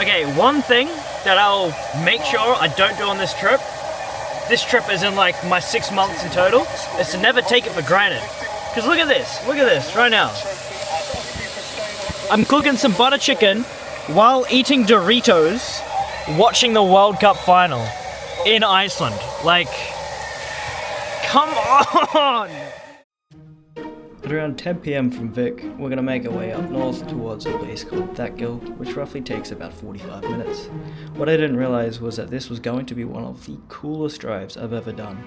Okay, one thing that I'll make sure I don't do on this trip is in like my 6 months in total, is to never take it for granted. Because look at this right now. I'm cooking some butter chicken while eating Doritos, watching the World Cup final in Iceland. Like, come on! At around 10 PM from Vic, we're going to make our way up north towards a place called Þakgil, which roughly takes about 45 minutes. What I didn't realise was that this was going to be one of the coolest drives I've ever done.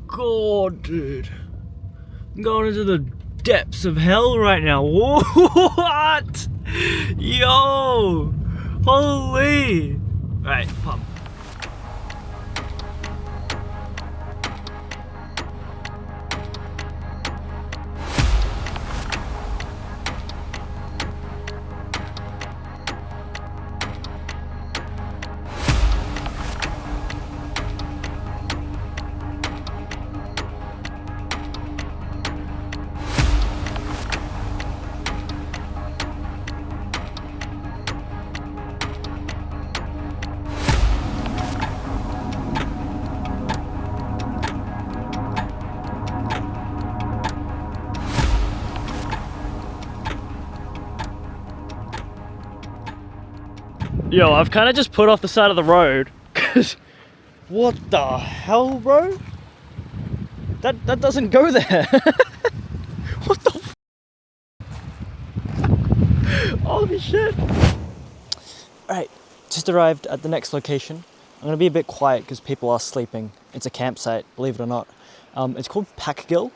God, dude, I'm going into the depths of hell right now. What? Yo, holy! Right, pump. Yo, I've kind of just put off the side of the road, because what the hell, bro? That doesn't go there. What the holy shit. Alright, just arrived at the next location. I'm going to be a bit quiet because people are sleeping. It's a campsite, believe it or not. It's called Pakgil,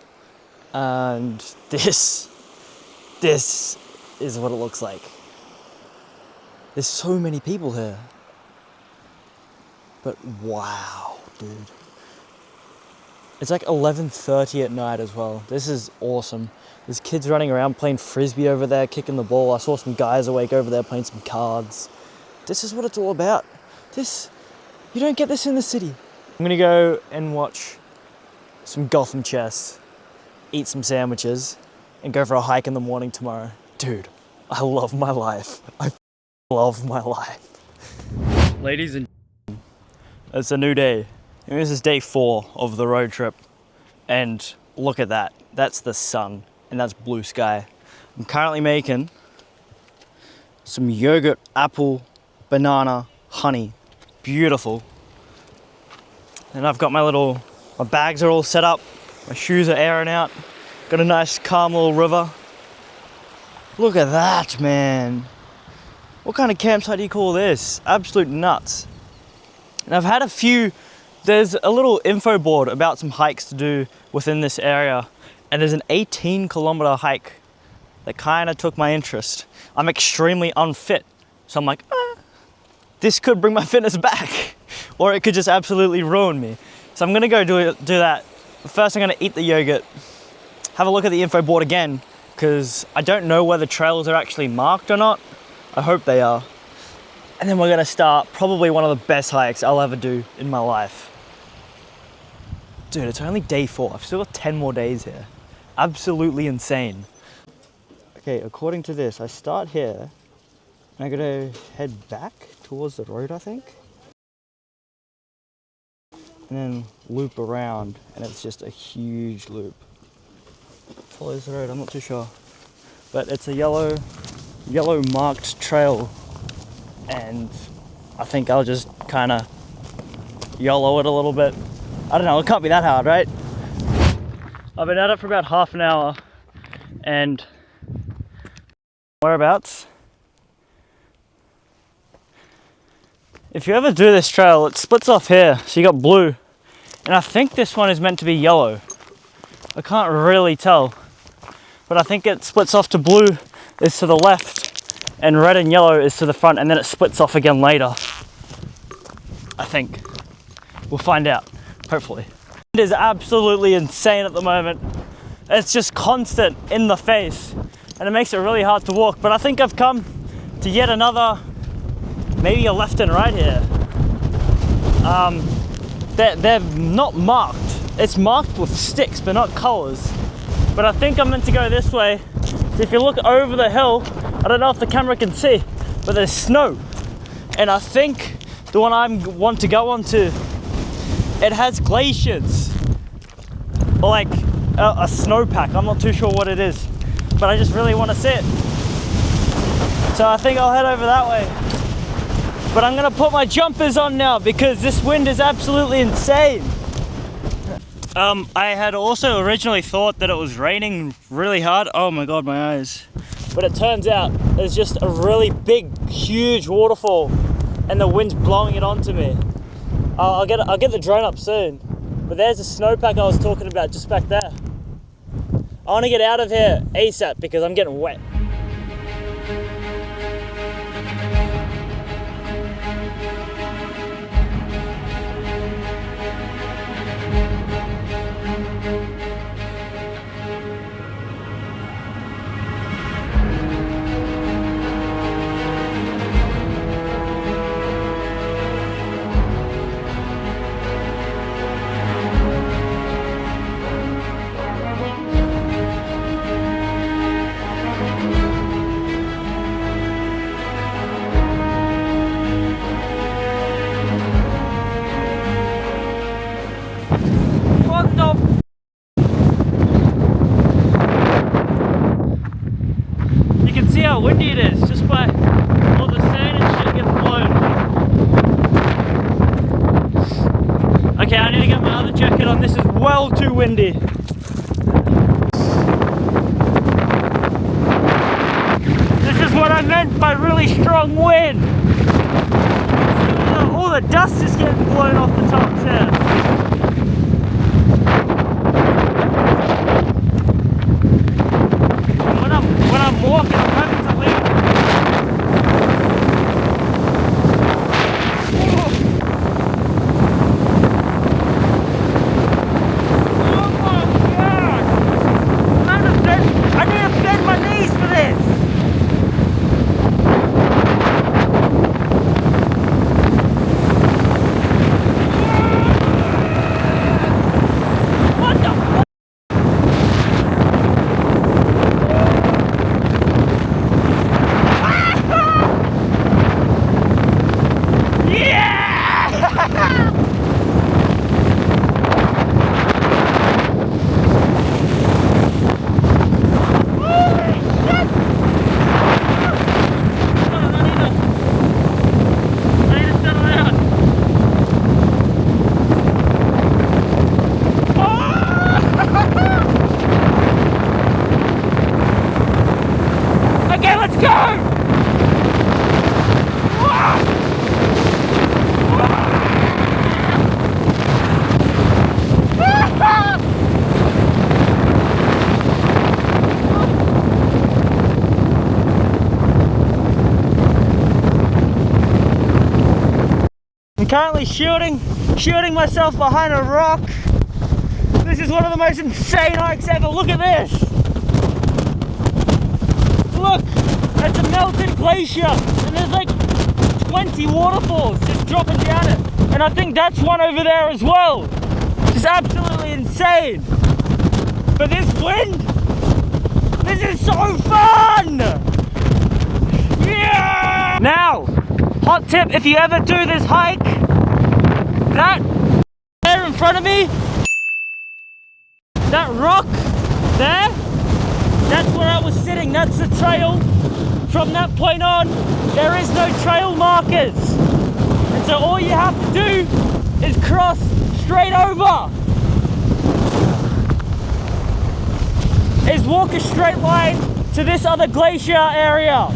and this is what it looks like. There's so many people here. But wow, dude. It's like 11:30 at night as well. This is awesome. There's kids running around playing frisbee over there, kicking the ball. I saw some guys awake over there playing some cards. This is what it's all about. You don't get this in the city. I'm gonna go and watch some Gotham chess, eat some sandwiches, and go for a hike in the morning tomorrow. Dude, I love my life. I love my life. Ladies and gentlemen, it's a new day. And this is day 4 of the road trip. And look at that. That's the sun and that's blue sky. I'm currently making some yogurt, apple, banana, honey. Beautiful. And I've got my bags are all set up. My shoes are airing out. Got a nice calm little river. Look at that, man. What kind of campsite do you call this? Absolute nuts. And I've had there's a little info board about some hikes to do within this area. And there's an 18-kilometer hike that kind of took my interest. I'm extremely unfit. So I'm like, this could bring my fitness back. Or it could just absolutely ruin me. So I'm gonna go do that. First I'm gonna eat the yogurt, have a look at the info board again, because I don't know whether trails are actually marked or not. I hope they are. And then we're gonna start probably one of the best hikes I'll ever do in my life. Dude, it's only day 4. I've still got 10 more days here. Absolutely insane. Okay, according to this, I start here, and I'm gonna head back towards the road, I think. And then loop around, and it's just a huge loop. Follows the road, I'm not too sure. But it's a yellow marked trail, and I think I'll just kind of YOLO it a little bit. I don't know, it can't be that hard, right? I've been at it for about half an hour, and whereabouts? If you ever do this trail, it splits off here. So you got blue, and I think this one is meant to be yellow. I can't really tell, but I think it splits off to blue is to the left, and red and yellow is to the front, and then it splits off again later. I think. We'll find out, hopefully. It is absolutely insane at the moment. It's just constant in the face, and it makes it really hard to walk, but I think I've come to yet another, maybe a left and right here. They're not marked. It's marked with sticks, but not colors. But I think I'm meant to go this way. So if you look over the hill, I don't know if the camera can see, but there's snow. And I think the one I want to go onto, it has glaciers. Or like a snowpack. I'm not too sure what it is, but I just really want to see it. So I think I'll head over that way. But I'm gonna put my jumpers on now because this wind is absolutely insane. I had also originally thought that it was raining really hard. Oh my God, my eyes. But it turns out there's just a really big, huge waterfall and the wind's blowing it onto me. I'll get the drone up soon. But there's a snowpack I was talking about just back there. I wanna get out of here ASAP because I'm getting wet. You can see how windy it is just by all the sand and shit getting blown. Okay, I need to get my other jacket on. This is well too windy. This is what I meant by really strong wind. All the dust is getting blown off the tops here. When I'm walking, I'm having to lean. Oh my God! I need to bend my knees for this. What the fuck? Okay, let's go! I'm currently shooting myself behind a rock. This is one of the most insane hikes ever. Look at this! Look! It's a melted glacier and there's like 20 waterfalls just dropping down it. And I think that's one over there as well. It's absolutely insane. But this wind, this is so fun! Yeah! Now, hot tip, if you ever do this hike, that there in front of me, that rock there, that's where I was sitting, that's the trail. From that point on, there is no trail markers. And so all you have to do is cross straight over. Is walk a straight line to this other glacier area.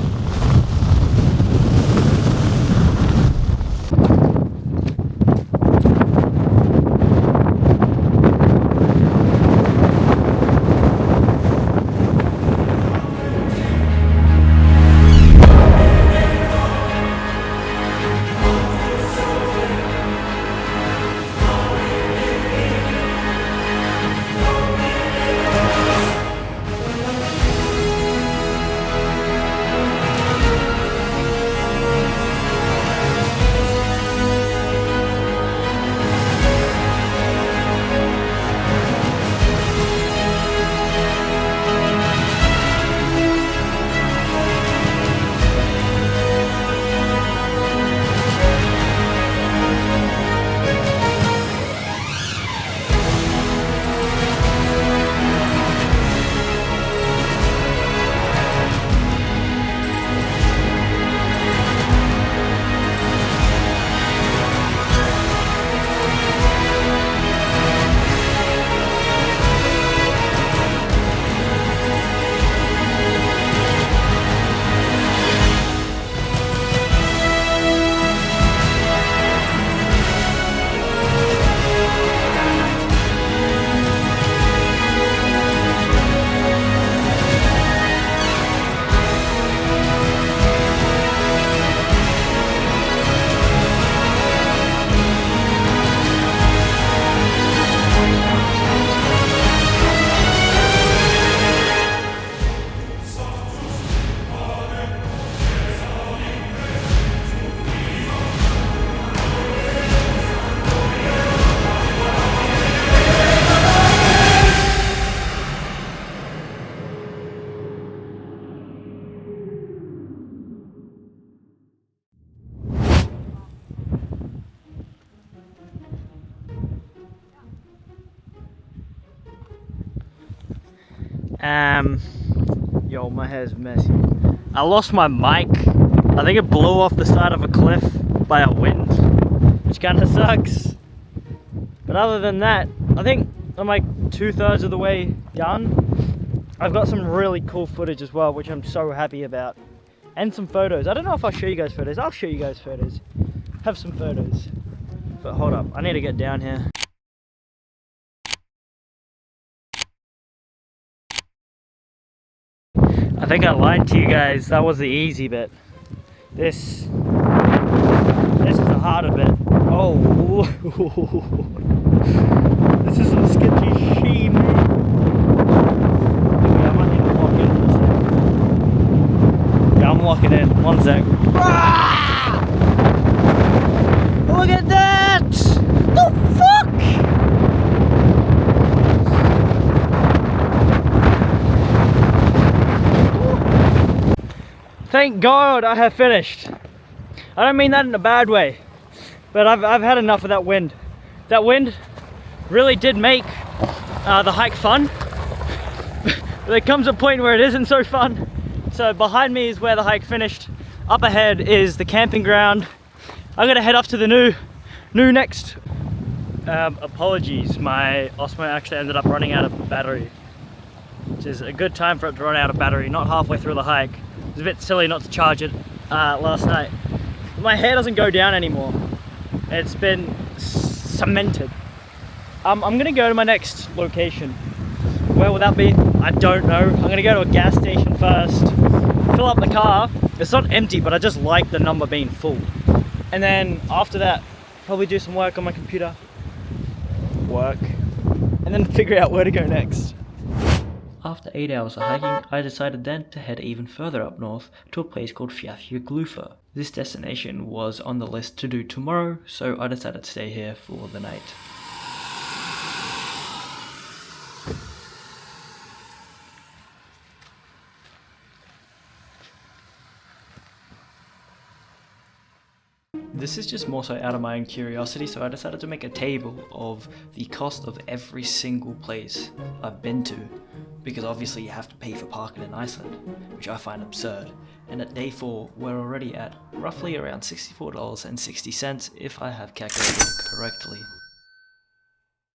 Yo, my hair's messy. I lost my mic. I think it blew off the side of a cliff by a wind, which kind of sucks. But other than that, I think I'm like 2/3 of the way done. I've got some really cool footage as well, which I'm so happy about. And some photos. I don't know if I'll show you guys photos. I'll show you guys photos. Have some photos. But hold up, I need to get down here. I think I lied to you guys. That was the easy bit. This is the harder bit. Oh, this is some sketchy sheen. Okay, I might need to walk in for a sec. Yeah, I'm walking in. One sec. Ah! Look at that! The fuck! Thank God I have finished. I don't mean that in a bad way, but I've had enough of that wind. That wind really did make the hike fun. But there comes a point where it isn't so fun. So behind me is where the hike finished. Up ahead is the camping ground. I'm gonna head off to the new next. Apologies, my Osmo actually ended up running out of battery, which is a good time for it to run out of battery, not halfway through the hike. It was a bit silly not to charge it last night. But my hair doesn't go down anymore. It's been cemented. I'm gonna go to my next location. Where will that be? I don't know. I'm gonna go to a gas station first, fill up the car. It's not empty, but I just like the number being full. And then after that, probably do some work on my computer. And then figure out where to go next. After 8 hours of hiking, I decided then to head even further up north to a place called Þakgil. This destination was on the list to do tomorrow, so I decided to stay here for the night. This is just more so out of my own curiosity, so I decided to make a table of the cost of every single place I've been to, because obviously you have to pay for parking in Iceland, which I find absurd. And at day 4, we're already at roughly around $64.60 if I have calculated it correctly.